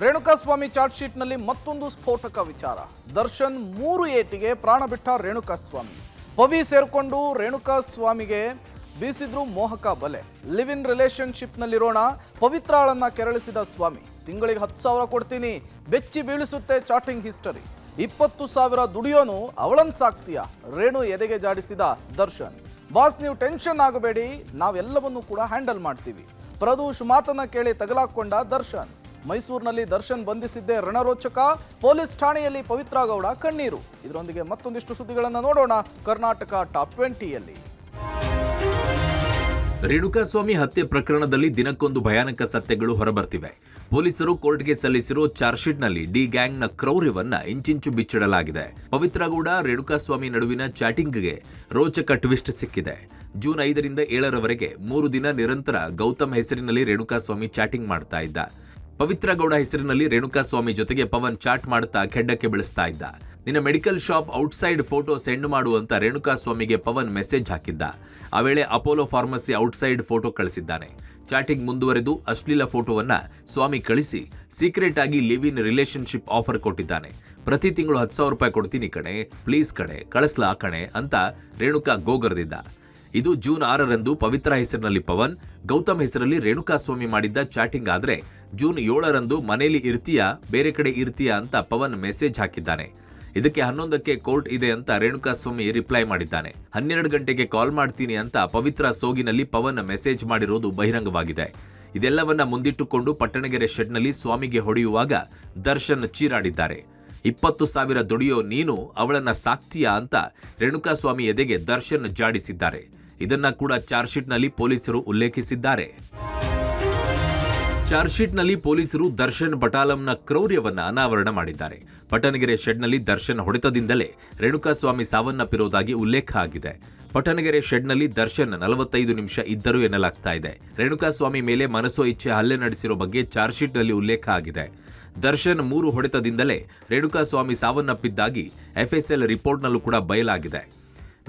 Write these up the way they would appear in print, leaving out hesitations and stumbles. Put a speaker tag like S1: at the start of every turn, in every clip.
S1: Renukaswamy charge ಶೀಟ್ನಲ್ಲಿ ಮತ್ತೊಂದು ಸ್ಫೋಟಕ ವಿಚಾರ. ದರ್ಶನ್ 3 ಏಟಿಗೆ ಪ್ರಾಣ ಬಿಟ್ಟ ರೇಣುಕಾಸ್ವಾಮಿ. ಪವಿ ಸೇರ್ಕೊಂಡು ರೇಣುಕಾಸ್ವಾಮಿಗೆ ಬೀಸಿದ್ರು ಮೋಹಕ ಬಲೆ. ಲಿವ್ ಇನ್ ರಿಲೇಶನ್ಶಿಪ್ನಲ್ಲಿರೋಣ ಪವಿತ್ರಾಳನ್ನ ಕೆರಳಿಸಿದ ಸ್ವಾಮಿ. ತಿಂಗಳಿಗೆ 10,000 ಕೊಡ್ತೀನಿ, ಬೆಚ್ಚಿ ಬೀಳಿಸುತ್ತೆ ಚಾಟಿಂಗ್ ಹಿಸ್ಟರಿ. 20,000 ದುಡಿಯೋನು ಅವಳನ್ ಸಾಕ್ತೀಯಾ? ರೇಣು ಎದೆಗೆ ಜಾಡಿಸಿದ ದರ್ಶನ್. ಬಾಸ್, ನೀವು ಟೆನ್ಷನ್ ಆಗಬೇಡಿ, ನಾವೆಲ್ಲವನ್ನೂ ಕೂಡ ಹ್ಯಾಂಡಲ್ ಮಾಡ್ತೀವಿ. ಪ್ರದೂಷ್ ಮಾತನ್ನ ಕೇಳಿ ತಗಲಾಕೊಂಡ ದರ್ಶನ್. ಮೈಸೂರಿನಲ್ಲಿ ದರ್ಶನ್ ಬಂಧಿಸಿದ್ದೇ ರಣರೋಚಕ. ಪೊಲೀಸ್ ಠಾಣೆಯಲ್ಲಿ ಪವಿತ್ರ ಗೌಡ ಕಣ್ಣೀರು. ಇದರೊಂದಿಗೆ ಮತ್ತೊಂದಿಷ್ಟು ಸುದ್ದಿಗಳನ್ನು ನೋಡೋಣ ಕರ್ನಾಟಕ ಟಾಪ್ 20ಯಲ್ಲಿ.
S2: ರೇಣುಕಾಸ್ವಾಮಿ ಹತ್ಯೆ ಪ್ರಕರಣದಲ್ಲಿ ದಿನಕ್ಕೊಂದು ಭಯಾನಕ ಸತ್ಯಗಳು ಹೊರಬರ್ತಿವೆ. ಪೊಲೀಸರು ಕೋರ್ಟ್ಗೆ ಸಲ್ಲಿಸಿರೋ ಚಾರ್ಜ್ ಶೀಟ್ನಲ್ಲಿ ಡಿ ಗ್ಯಾಂಗ್ನ ಕ್ರೌರ್ಯವನ್ನ ಇಂಚಿಂಚು ಬಿಚ್ಚಿಡಲಾಗಿದೆ. ಪವಿತ್ರ ಗೌಡ ರೇಣುಕಾಸ್ವಾಮಿ ನಡುವಿನ ಚಾಟಿಂಗ್ಗೆ ರೋಚಕ ಟ್ವಿಸ್ಟ್ ಸಿಕ್ಕಿದೆ. ಜೂನ್ 5ರಿಂದ 7ರವರೆಗೆ 3 ದಿನ ನಿರಂತರ ಗೌತಮ್ ಹೆಸರಿನಲ್ಲಿ ರೇಣುಕಾಸ್ವಾಮಿ ಚಾಟಿಂಗ್ ಮಾಡ್ತಾ ಇದ್ದ. ಪವಿತ್ರ ಗೌಡ ಹೆಸರಿನಲ್ಲಿ ರೇಣುಕಾಸ್ವಾಮಿ ಜೊತೆಗೆ ಪವನ್ ಚಾಟ್ ಮಾಡುತ್ತಾ ಕೆಡ್ಡಕ್ಕೆ ಬೆಳೆಸ್ತಾ ಇದ್ದ. ನಿನ್ನ medical shop outside photo send ಮಾಡುವಂತ ರೇಣುಕಾಸ್ವಾಮಿಗೆ ಪವನ್ ಮೆಸೇಜ್ ಹಾಕಿದ್ದ. ಆ ವೇಳೆ ಅಪೋಲೋ ಫಾರ್ಮಸಿ ಔಟ್ಸೈಡ್ ಫೋಟೋ ಕಳಿಸಿದ್ದಾನೆ. ಚಾಟಿಂಗ್ ಮುಂದುವರೆದು ಅಶ್ಲೀಲ ಫೋಟೋವನ್ನ ಸ್ವಾಮಿ ಕಳಿಸಿ ಸೀಕ್ರೆಟ್ ಆಗಿ ಲಿವ್ ಇನ್ ರಿಲೇಶನ್ಶಿಪ್ ಆಫರ್ ಕೊಟ್ಟಿದ್ದಾನೆ. ಪ್ರತಿ ತಿಂಗಳು 10,000 ರೂಪಾಯಿ ಕೊಡ್ತೀನಿ ಕಣೆ, ಪ್ಲೀಸ್ ಕಣೆ, ಕಳಿಸ್ಲಾ ಕಣೆ ಅಂತ ರೇಣುಕಾ ಗೋಗರ್ದಿದ್ದ. ಇದು ಜೂನ್ 6ರಂದು ಪವಿತ್ರ ಹೆಸರಿನಲ್ಲಿ ಪವನ್, ಗೌತಮ್ ಹೆಸರಲ್ಲಿ ರೇಣುಕಾಸ್ವಾಮಿ ಮಾಡಿದ್ದ ಚಾಟಿಂಗ್. ಆದ್ರೆ ಜೂನ್ 7ರಂದು ಮನೇಲಿ ಇರ್ತೀಯಾ, ಬೇರೆ ಕಡೆ ಇರ್ತೀಯಾ ಅಂತ ಪವನ್ ಮೆಸೇಜ್ ಹಾಕಿದ್ದಾನೆ. ಇದಕ್ಕೆ 11ಕ್ಕೆ ಕೋರ್ಟ್ ಇದೆ ಅಂತ ರೇಣುಕಾಸ್ವಾಮಿ ರಿಪ್ಲೈ ಮಾಡಿದ್ದಾನೆ. 12 ಗಂಟೆಗೆ ಕಾಲ್ ಮಾಡ್ತೀನಿ ಅಂತ ಪವಿತ್ರ ಸೋಗಿನಲ್ಲಿ ಪವನ್ ಮೆಸೇಜ್ ಮಾಡಿರೋದು ಬಹಿರಂಗವಾಗಿದೆ. ಇದೆಲ್ಲವನ್ನ ಮುಂದಿಟ್ಟುಕೊಂಡು ಪಟ್ಟಣಗೆರೆ ಶೆಡ್ನಲ್ಲಿ ಸ್ವಾಮಿಗೆ ಹೊಡೆಯುವಾಗ ದರ್ಶನ್ ಚೀರಾಡಿದ್ದಾರೆ. 20,000 ದುಡಿಯೋ ನೀನು ಅವಳನ್ನ ಸಾಕ್ತೀಯಾ ಅಂತ ರೇಣುಕಾಸ್ವಾಮಿ ಎದೆಗೆ ದರ್ಶನ್ ಜಾಡಿಸಿದ್ದಾರೆ. ಇದನ್ನ ಕೂಡ ಚಾರ್ಜ್ ಶೀಟ್ನಲ್ಲಿ ಪೊಲೀಸರು ಉಲ್ಲೇಖಿಸಿದ್ದಾರೆ. ಚಾರ್ಜ್ ಶೀಟ್ನಲ್ಲಿ ಪೊಲೀಸರು ದರ್ಶನ್ ಬಟಾಲಂನ ಕ್ರೌರ್ಯವನ್ನ ಅನಾವರಣ ಮಾಡಿದ್ದಾರೆ. ಪಟ್ಟಣಗೆರೆ ಶೆಡ್ನಲ್ಲಿ ದರ್ಶನ್ ಹೊಡೆತದಿಂದಲೇ ರೇಣುಕಾಸ್ವಾಮಿ ಸಾವನ್ನಪ್ಪಿರುವುದಾಗಿ ಉಲ್ಲೇಖ ಆಗಿದೆ. ಪಟ್ಟಣಗೆರೆ ಶೆಡ್ನಲ್ಲಿ ದರ್ಶನ್ 45 ನಿಮಿಷ ಇದ್ದರು ಎನ್ನಲಾಗ್ತಾ ಇದೆ. ರೇಣುಕಾಸ್ವಾಮಿ ಮೇಲೆ ಮನಸೋ ಇಚ್ಛೆ ಹಲ್ಲೆ ನಡೆಸಿರೋ ಬಗ್ಗೆ ಚಾರ್ಜ್ ಶೀಟ್ನಲ್ಲಿ ಉಲ್ಲೇಖ ಆಗಿದೆ. ದರ್ಶನ್ 3 ಹೊಡೆತದಿಂದಲೇ ರೇಣುಕಾಸ್ವಾಮಿ ಸಾವನ್ನಪ್ಪಿದ್ದಾಗಿ ಎಫ್ಎಸ್ಎಲ್ ರಿಪೋರ್ಟ್ನಲ್ಲೂ ಕೂಡ ಬಯಲಾಗಿದೆ.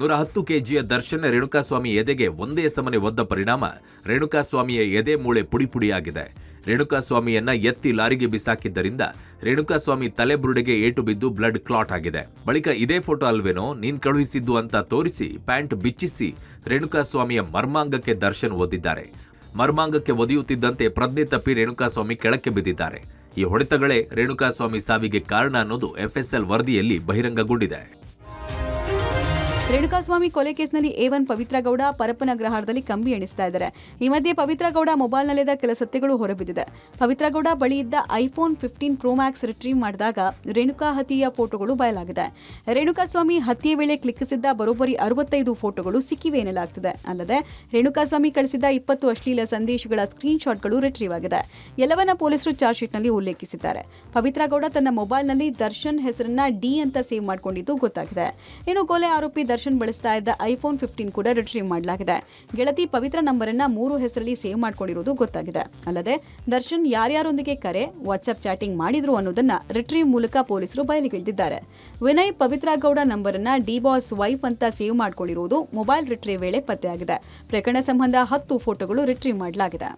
S2: 110 ಕೆಜಿಯ ದರ್ಶನ್ ರೇಣುಕಾಸ್ವಾಮಿ ಎದೆಗೆ ಒಂದೇ ಸಮನೆ ಒದ್ದ ಪರಿಣಾಮ ರೇಣುಕಾಸ್ವಾಮಿಯ ಎದೆ ಮೂಳೆ ಪುಡಿಪುಡಿಯಾಗಿದೆ. ರೇಣುಕಾಸ್ವಾಮಿಯನ್ನ ಎತ್ತಿ ಲಾರಿಗೆ ಬಿಸಾಕಿದ್ದರಿಂದ ರೇಣುಕಾಸ್ವಾಮಿ ತಲೆಬುರುಡೆಗೆ ಏಟು ಬಿದ್ದು ಬ್ಲಡ್ ಕ್ಲಾಟ್ ಆಗಿದೆ. ಬಳಿಕ ಇದೇ ಫೋಟೋ ಅಲ್ವೇನೋ ನೀನ್ ಕಳುಹಿಸಿದ್ದು ಅಂತ ತೋರಿಸಿ ಪ್ಯಾಂಟ್ ಬಿಚ್ಚಿಸಿ ರೇಣುಕಾಸ್ವಾಮಿಯ ಮರ್ಮಾಂಗಕ್ಕೆ ದರ್ಶನ್ ಒದ್ದಿದ್ದಾರೆ. ಮರ್ಮಾಂಗಕ್ಕೆ ಒದೆಯುತ್ತಿದ್ದಂತೆ ಪ್ರಜ್ಞೆ ತಪ್ಪಿ ರೇಣುಕಾಸ್ವಾಮಿ ಕೆಳಕ್ಕೆ ಬಿದ್ದಿದ್ದಾರೆ. ಈ ಹೊಡೆತಗಳೇ ರೇಣುಕಾಸ್ವಾಮಿ ಸಾವಿಗೆ ಕಾರಣ ಅನ್ನೋದು ಎಫ್ಎಸ್ಎಲ್ ವರದಿಯಲ್ಲಿ ಬಹಿರಂಗಗೊಂಡಿದೆ.
S3: ರೇಣುಕಾಸ್ವಾಮಿ ಕೊಲೆ ಕೇಸ್ನಲ್ಲಿ A1 ಪವಿತ್ರ ಗೌಡ ಪರಪ್ಪನಗ್ರಹಾರದಲ್ಲಿ ಕಂಬಿ ಎಣಿಸ್ತಾ ಇದ್ದಾರೆ. ಈ ಮಧ್ಯೆ ಪವಿತ್ರ ಗೌಡ ಮೊಬೈಲ್ನಲ್ಲಿದ್ದ ಕೆಲ ಸತ್ಯಗಳು ಹೊರಬಿದ್ದಿದೆ. ಪವಿತ್ರ ಗೌಡ ಬಳಿ ಇದ್ದ ಐಫೋನ್ 15 Pro Max ರಿಟ್ರೀವ್ ಮಾಡಿದಾಗ ರೇಣುಕಾ ಹತ್ಯೆಯ ಫೋಟೋಗಳು ಬಯಲಾಗಿದೆ. ರೇಣುಕಾಸ್ವಾಮಿ ಹತ್ಯೆ ವೇಳೆ ಕ್ಲಿಕ್ಕಿಸಿದ್ದ ಬರೋಬ್ಬರಿ 65 ಫೋಟೋಗಳು ಸಿಕ್ಕಿವೆ ಎನ್ನಲಾಗ್ತಿದೆ. ಅಲ್ಲದೆ ರೇಣುಕಾಸ್ವಾಮಿ ಕಳಿಸಿದ್ದ 20 ಅಶ್ಲೀಲ ಸಂದೇಶಗಳ ಸ್ಕ್ರೀನ್ ಶಾಟ್ಗಳು ರಿಟ್ರೀವ್ ಆಗಿದೆ. ಎಲ್ಲವನ್ನ ಪೊಲೀಸರು ಚಾರ್ಜ್ ಶೀಟ್ನಲ್ಲಿ ಉಲ್ಲೇಖಿಸಿದ್ದಾರೆ. ಪವಿತ್ರ ಗೌಡ ತನ್ನ ಮೊಬೈಲ್ನಲ್ಲಿ ದರ್ಶನ್ ಹೆಸರನ್ನ ಡಿ ಅಂತ ಸೇವ್ ಮಾಡಿಕೊಂಡಿದ್ದು ಗೊತ್ತಾಗಿದೆ. ಇನ್ನು ಕೊಲೆ ಆರೋಪಿ ದರ್ಶನ್ ಬಳಸ್ತಾ ಇದ್ದ ಐಫೋನ್ 15 ಕೂಡ ರಿಟ್ರೀವ್ ಮಾಡಲಾಗಿದೆ. ಗೆಳತಿ ಪವಿತ್ರ ನಂಬರ್ ಅನ್ನ 3 ಹೆಸರಲ್ಲಿ ಸೇವ್ ಮಾಡಿಕೊಂಡಿರುವುದು ಗೊತ್ತಾಗಿದೆ. ಅಲ್ಲದೆ ದರ್ಶನ್ ಯಾರ್ಯಾರೊಂದಿಗೆ ಕರೆ, ವಾಟ್ಸ್ಆಪ್ ಚಾಟಿಂಗ್ ಮಾಡಿದ್ರು ಅನ್ನೋದನ್ನ ರಿಟ್ರೀವ್ ಮೂಲಕ ಪೊಲೀಸರು ಬಯಲಿಗೆಳೆದಿದ್ದಾರೆ. ವಿನಯ್ ಪವಿತ್ರ ಗೌಡ ನಂಬರ್ ಅನ್ನ ಡಿ ಬಾಸ್ ವೈಫ್ ಅಂತ ಸೇವ್ ಮಾಡಿಕೊಂಡಿರುವುದು ಮೊಬೈಲ್ ರಿಟ್ರೀವ್ ವೇಳೆ ಪತ್ತೆಯಾಗಿದೆ. ಪ್ರಕರಣ ಸಂಬಂಧ 10 ಫೋಟೋಗಳು ರಿಟ್ರೀವ್ ಮಾಡಲಾಗಿದೆ.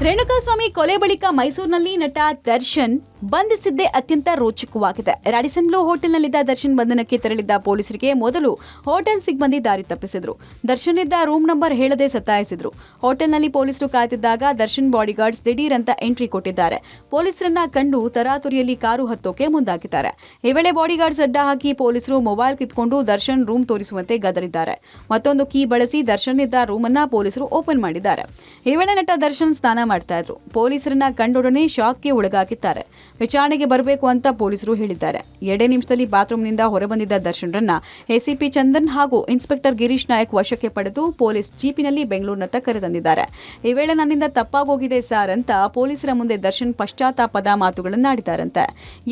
S3: ರೇಣುಕಾಸ್ವಾಮಿ ಕೊಲೆ ಬಳಿಕ ಮೈಸೂರಿನಲ್ಲಿ ನಟ ದರ್ಶನ್ ಬಂಧಿಸಿದ್ದೇ ಅತ್ಯಂತ ರೋಚಕವಾಗಿದೆ. ರಾಡಿಸನ್ ಬ್ಲೂ ಹೋಟೆಲ್ನಲ್ಲಿದ್ದ ದರ್ಶನ್ ಬಂಧನಕ್ಕೆ ತೆರಳಿದ್ದ ಪೊಲೀಸರಿಗೆ ಮೊದಲು ಹೋಟೆಲ್ ಸಿಬ್ಬಂದಿ ದಾರಿ ತಪ್ಪಿಸಿದ್ರು. ದರ್ಶನ್ ಇದ್ದ ರೂಮ್ ನಂಬರ್ ಹೇಳದೆ ಸತಾಯಿಸಿದ್ರು. ಹೋಟೆಲ್ನಲ್ಲಿ ಪೊಲೀಸರು ಕಾಯ್ತಿದ್ದಾಗ ದರ್ಶನ್ ಬಾಡಿಗಾರ್ಡ್ಸ್ ದಿಢೀರ್ ಅಂತ ಎಂಟ್ರಿ ಕೊಟ್ಟಿದ್ದಾರೆ. ಪೊಲೀಸರನ್ನ ಕಂಡು ತರಾತುರಿಯಲ್ಲಿ ಕಾರು ಹತ್ತೋಕೆ ಮುಂದಾಗಿದ್ದಾರೆ. ಈ ವೇಳೆ ಬಾಡಿಗಾರ್ಡ್ಸ್ ಅಡ್ಡ ಹಾಕಿ ಪೊಲೀಸರು ಮೊಬೈಲ್ ಕಿತ್ಕೊಂಡು ದರ್ಶನ್ ರೂಮ್ ತೋರಿಸುವಂತೆ ಗದರಿದ್ದಾರೆ. ಮತ್ತೊಂದು ಕೀ ಬಳಸಿ ದರ್ಶನ್ ಇದ್ದ ರೂಮ್ ಅನ್ನ ಪೊಲೀಸರು ಓಪನ್ ಮಾಡಿದ್ದಾರೆ. ಈ ವೇಳೆ ನಟ ದರ್ಶನ್ ಸ್ನಾನ ಮಾಡ್ತಾ ಇದ್ರು. ಪೊಲೀಸರನ್ನ ಕಂಡೊಡನೆ ಶಾಕ್ಗೆ ಒಳಗಾಗಿದ್ದಾರೆ. ವಿಚಾರಣೆಗೆ ಬರಬೇಕು ಅಂತ ಪೊಲೀಸರು ಹೇಳಿದ್ದಾರೆ. 2 ನಿಮಿಷದಲ್ಲಿ ಬಾತ್ರೂಮ್ನಿಂದ ಹೊರಬಂದಿದ್ದ ದರ್ಶನ್ರನ್ನ ಎಸಿಪಿ ಚಂದನ್ ಹಾಗೂ ಇನ್ಸ್ಪೆಕ್ಟರ್ ಗಿರೀಶ್ ನಾಯಕ್ ವಶಕ್ಕೆ ಪಡೆದು ಪೊಲೀಸ್ ಜೀಪಿನಲ್ಲಿ ಬೆಂಗಳೂರಿನತ್ತ ಕರೆತಂದಿದ್ದಾರೆ. ಈ ವೇಳೆ ನನ್ನಿಂದ ತಪ್ಪಾಗೋಗಿದೆ ಸರ್ ಅಂತ ಪೊಲೀಸರ ಮುಂದೆ ದರ್ಶನ್ ಪಶ್ಚಾತ್ತಾಪದ ಮಾತುಗಳನ್ನಾಡಿದ್ದಾರಂತೆ.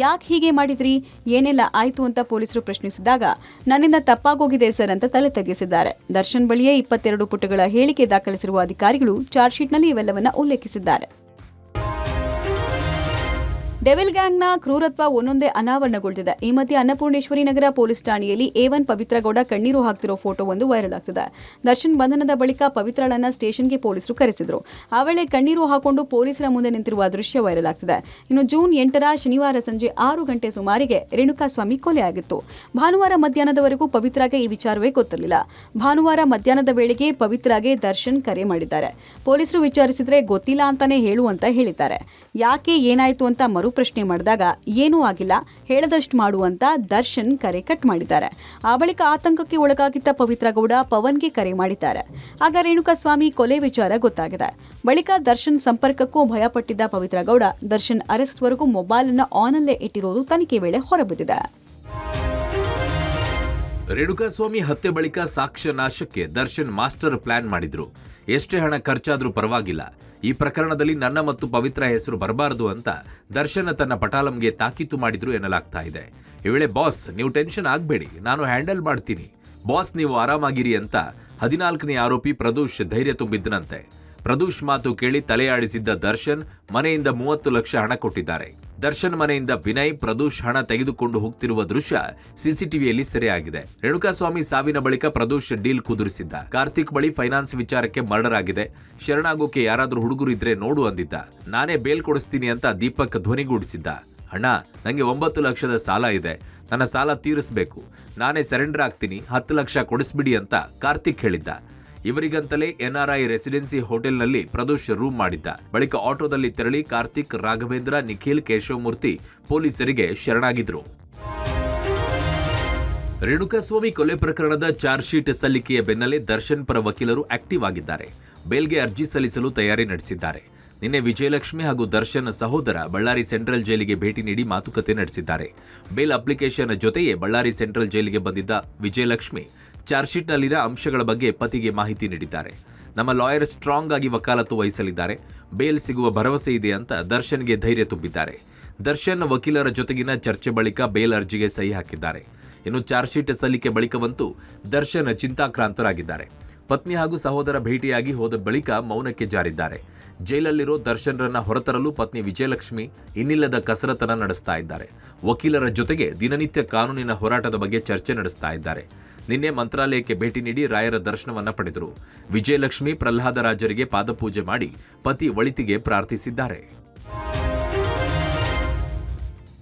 S3: ಯಾಕೆ ಹೀಗೆ ಮಾಡಿದ್ರಿ, ಏನೆಲ್ಲ ಆಯ್ತು ಅಂತ ಪೊಲೀಸರು ಪ್ರಶ್ನಿಸಿದಾಗ ನನ್ನಿಂದ ತಪ್ಪಾಗೋಗಿದೆ ಸರ್ ಅಂತ ತಲೆ ತಗ್ಗಿಸಿದ್ದಾರೆ. ದರ್ಶನ್ ಬಳಿಯೇ 22 ಪುಟಗಳ ಹೇಳಿಕೆ ದಾಖಲಿಸಿರುವ ಅಧಿಕಾರಿಗಳು ಚಾರ್ಜ್ ಶೀಟ್ನಲ್ಲಿ ಇವೆಲ್ಲವನ್ನ ಉಲ್ಲೇಖಿಸಿದ್ದಾರೆ. ಡೆವಿಲ್ ಗ್ಯಾಂಗ್ನ ಕ್ರೂರತ್ವ ಒಂದೊಂದೇ ಅನಾವರಣಗೊಳ್ತಿದೆ. ಈ ಮಧ್ಯೆ ಅನ್ನಪೂರ್ಣೇಶ್ವರಿ ನಗರ ಪೊಲೀಸ್ ಠಾಣೆಯಲ್ಲಿ A1 ಪವಿತ್ರ ಗೌಡ ಕಣ್ಣೀರು ಹಾಕ್ತಿರೋ ಫೋಟೋ ಒಂದು ವೈರಲ್ ಆಗ್ತಿದೆ. ದರ್ಶನ್ ಬಂಧನದ ಬಳಿಕ ಪವಿತ್ರಳನ್ನ ಸ್ಟೇಷನ್ಗೆ ಪೊಲೀಸರು ಕರೆಸಿದ್ರು. ಆ ವೇಳೆ ಕಣ್ಣೀರು ಹಾಕೊಂಡು ಪೊಲೀಸರ ಮುಂದೆ ನಿಂತಿರುವ ದೃಶ್ಯ ವೈರಲ್ ಆಗ್ತಿದೆ. ಇನ್ನು ಜೂನ್ 8ರ ಶನಿವಾರ ಸಂಜೆ 6 ಗಂಟೆ ಸುಮಾರಿಗೆ ರೇಣುಕಾಸ್ವಾಮಿ ಕೊಲೆಯಾಗಿತ್ತು. ಭಾನುವಾರ ಮಧ್ಯಾಹ್ನದವರೆಗೂ ಪವಿತ್ರಾಗೆ ಈ ವಿಚಾರವೇ ಗೊತ್ತಿರಲಿಲ್ಲ. ಭಾನುವಾರ ಮಧ್ಯಾಹ್ನದ ವೇಳೆಗೆ ಪವಿತ್ರಾಗೆ ದರ್ಶನ್ ಕರೆ ಮಾಡಿದ್ದಾರೆ. ಪೊಲೀಸರು ವಿಚಾರಿಸಿದ್ರೆ ಗೊತ್ತಿಲ್ಲ ಅಂತಾನೆ ಹೇಳು ಅಂತ ಹೇಳಿದ್ದಾರೆ. ಯಾಕೆ ಏನಾಯ್ತು ಅಂತ ಮರುಪ್ರಶ್ನೆ ಮಾಡಿದಾಗ ಏನೂ ಆಗಿಲ್ಲ, ಹೇಳದಷ್ಟು ಮಾಡು ಅಂತ ದರ್ಶನ್ ಕರೆ ಕಟ್ ಮಾಡಿದ್ದಾರೆ. ಆ ಬಳಿಕ ಆತಂಕಕ್ಕೆ ಒಳಗಾಗಿದ್ದ ಪವಿತ್ರ ಗೌಡ ಪವನ್ಗೆ ಕರೆ ಮಾಡಿದ್ದಾರೆ. ಆಗ ರೇಣುಕಾಸ್ವಾಮಿ ಕೊಲೆ ವಿಚಾರ ಗೊತ್ತಾಗಿದೆ. ಬಳಿಕ ದರ್ಶನ್ ಸಂಪರ್ಕಕ್ಕೂ ಭಯಪಟ್ಟಿದ್ದ ಪವಿತ್ರ ಗೌಡ ದರ್ಶನ್ ಅರೆಸ್ಟ್ವರೆಗೂ ಮೊಬೈಲ್ ಅನ್ನು ಆನ್ ಅಲ್ಲೇ ಇಟ್ಟಿರೋದು ತನಿಖೆ ವೇಳೆ ಹೊರಬಿದ್ದಿದೆ.
S2: ರೇಣುಕಾಸ್ವಾಮಿ ಹತ್ಯೆ ಬಳಿಕ ಸಾಕ್ಷ್ಯ ನಾಶಕ್ಕೆ ದರ್ಶನ್ ಮಾಸ್ಟರ್ ಪ್ಲಾನ್ ಮಾಡಿದ್ರು. ಎಷ್ಟೇ ಹಣ ಖರ್ಚಾದ್ರೂ ಪರವಾಗಿಲ್ಲ, ಈ ಪ್ರಕರಣದಲ್ಲಿ ನನ್ನ ಮತ್ತು ಪವಿತ್ರ ಹೆಸರು ಬರಬಾರದು ಅಂತ ದರ್ಶನ್ ತನ್ನ ಪಟಾಲಂಗೆ ತಾಕೀತು ಮಾಡಿದ್ರು ಎನ್ನಲಾಗ್ತಾ ಇದೆ. ಈ ವೇಳೆ ಬಾಸ್, ನೀವು ಟೆನ್ಷನ್ ಆಗಬೇಡಿ, ನಾನು ಹ್ಯಾಂಡಲ್ ಮಾಡ್ತೀನಿ, ಬಾಸ್ ನೀವು ಆರಾಮಾಗಿರಿ ಅಂತ 14ನೇ ಆರೋಪಿ ಪ್ರದೋಷ್ ಧೈರ್ಯ ತುಂಬಿದ್ದನಂತೆ. ಪ್ರದೋಷ್ ಮಾತು ಕೇಳಿ ತಲೆಯಾಡಿಸಿದ್ದ ದರ್ಶನ್ ಮನೆಯಿಂದ 30 ಲಕ್ಷ ಹಣ ಕೊಟ್ಟಿದ್ದಾರೆ. ದರ್ಶನ್ ಮನೆಯಿಂದ ವಿನಯ್, ಪ್ರದೋಷ್ ಹಣ ತೆಗೆದುಕೊಂಡು ಹೋಗ್ತಿರುವ ದೃಶ್ಯ ಸಿಸಿಟಿವಿಯಲ್ಲಿ ಸೆರೆಯಾಗಿದೆ. ರೇಣುಕಾಸ್ವಾಮಿ ಸಾವಿನ ಬಳಿಕ ಪ್ರದೋಷ್ ಡೀಲ್ ಕುದುರಿಸಿದ್ದ. ಕಾರ್ತಿಕ್ ಬಳಿ ಫೈನಾನ್ಸ್ ವಿಚಾರಕ್ಕೆ ಮರ್ಡರ್ ಆಗಿದೆ, ಶರಣಾಗೋಕೆ ಯಾರಾದ್ರೂ ಹುಡುಗರು ಇದ್ರೆ ನೋಡು ಅಂದಿದ್ದ. ನಾನೇ ಬೇಲ್ ಕೊಡಿಸ್ತೀನಿ ಅಂತ ದೀಪಕ್ ಧ್ವನಿಗೂಡಿಸಿದ್ದ. ಅಣ್ಣ, ನಂಗೆ 9 ಲಕ್ಷದ ಸಾಲ ಇದೆ, ನನ್ನ ಸಾಲ ತೀರಿಸಬೇಕು, ನಾನೇ ಸರೆಂಡರ್ ಆಗ್ತೀನಿ, 10 ಲಕ್ಷ ಕೊಡಿಸ್ಬಿಡಿ ಅಂತ ಕಾರ್ತಿಕ್ ಹೇಳಿದ್ದ. ಇವರಿಗಂತಲೇ NRI ರೆಸಿಡೆನ್ಸಿ ಹೋಟೆಲ್ನಲ್ಲಿ ಪ್ರದೋಷ್ ರೂಮ್ ಮಾಡಿದ್ದ. ಬಳಿಕ ಆಟೋದಲ್ಲಿ ತೆರಳಿ ಕಾರ್ತಿಕ್, ರಾಘವೇಂದ್ರ, ನಿಖಿಲ್, ಕೇಶವಮೂರ್ತಿ ಪೊಲೀಸರಿಗೆ ಶರಣಾಗಿದ್ರು. ರೇಣುಕಾಸ್ವಾಮಿ ಕೊಲೆ ಪ್ರಕರಣದ ಚಾರ್ಜ್ ಶೀಟ್ ಸಲ್ಲಿಕೆಯ ಬೆನ್ನಲ್ಲೇ ದರ್ಶನ್ ಪರ ವಕೀಲರು ಆಕ್ಟಿವ್ ಆಗಿದ್ದಾರೆ. ಬೇಲ್ಗೆ ಅರ್ಜಿ ಸಲ್ಲಿಸಲು ತಯಾರಿ ನಡೆಸಿದ್ದಾರೆ. ನಿನ್ನೆ ವಿಜಯಲಕ್ಷ್ಮಿ ಹಾಗೂ ದರ್ಶನ್ ಸಹೋದರ ಬಳ್ಳಾರಿ ಸೆಂಟ್ರಲ್ ಜೈಲಿಗೆ ಭೇಟಿ ನೀಡಿ ಮಾತುಕತೆ ನಡೆಸಿದ್ದಾರೆ. ಬೇಲ್ ಅಪ್ಲಿಕೇಶನ್ ಜೊತೆಯೇ ಬಳ್ಳಾರಿ ಸೆಂಟ್ರಲ್ ಜೈಲಿಗೆ ಬಂದಿದ್ದ ವಿಜಯಲಕ್ಷ್ಮಿ ಚಾರ್ಜ್ ಶೀಟ್ನಲ್ಲಿನ ಅಂಶಗಳ ಬಗ್ಗೆ ಪತಿಗೆ ಮಾಹಿತಿ ನೀಡಿದ್ದಾರೆ. ನಮ್ಮ ಲಾಯರ್ ಸ್ಟ್ರಾಂಗ್ ಆಗಿ ವಕಾಲತ್ತು ವಹಿಸಲಿದ್ದಾರೆ, ಬೇಲ್ ಸಿಗುವ ಭರವಸೆ ಇದೆ ಅಂತ ದರ್ಶನ್ಗೆ ಧೈರ್ಯ ತುಂಬಿದ್ದಾರೆ. ದರ್ಶನ್ ವಕೀಲರ ಜೊತೆಗಿನ ಚರ್ಚೆ ಬಳಿಕ ಬೇಲ್ ಅರ್ಜಿಗೆ ಸಹಿ ಹಾಕಿದ್ದಾರೆ. ಇನ್ನು ಚಾರ್ಜ್ ಶೀಟ್ ಸಲ್ಲಿಕೆ ಬಳಿಕವಂತೂ ದರ್ಶನ್ ಚಿಂತಾಕ್ರಾಂತರಾಗಿದ್ದಾರೆ. ಪತ್ನಿ ಹಾಗೂ ಸಹೋದರ ಭೇಟಿಯಾಗಿ ಹೋದ ಬಳಿಕ ಮೌನಕ್ಕೆ ಜಾರಿದ್ದಾರೆ. ಜೈಲಲ್ಲಿರೋ ದರ್ಶನ್ರನ್ನ ಹೊರತರಲು ಪತ್ನಿ ವಿಜಯಲಕ್ಷ್ಮಿ ಇನ್ನಿಲ್ಲದ ಕಸರತ್ತನ್ನ ನಡೆಸ್ತಾ ಇದ್ದಾರೆ. ವಕೀಲರ ಜೊತೆಗೆ ದಿನನಿತ್ಯ ಕಾನೂನಿನ ಹೋರಾಟದ ಬಗ್ಗೆ ಚರ್ಚೆ ನಡೆಸ್ತಾ ಇದ್ದಾರೆ. ನಿನ್ನೆ ಮಂತ್ರಾಲಯಕ್ಕೆ ಭೇಟಿ ನೀಡಿ ರಾಯರ ದರ್ಶನವನ್ನ ಪಡೆದರು. ವಿಜಯಲಕ್ಷ್ಮಿ ಪ್ರಹ್ಲಾದ ರಾಜರಿಗೆ ಪಾದಪೂಜೆ ಮಾಡಿ ಪತಿ ಒಳಿತಿಗೆ ಪ್ರಾರ್ಥಿಸಿದ್ದಾರೆ.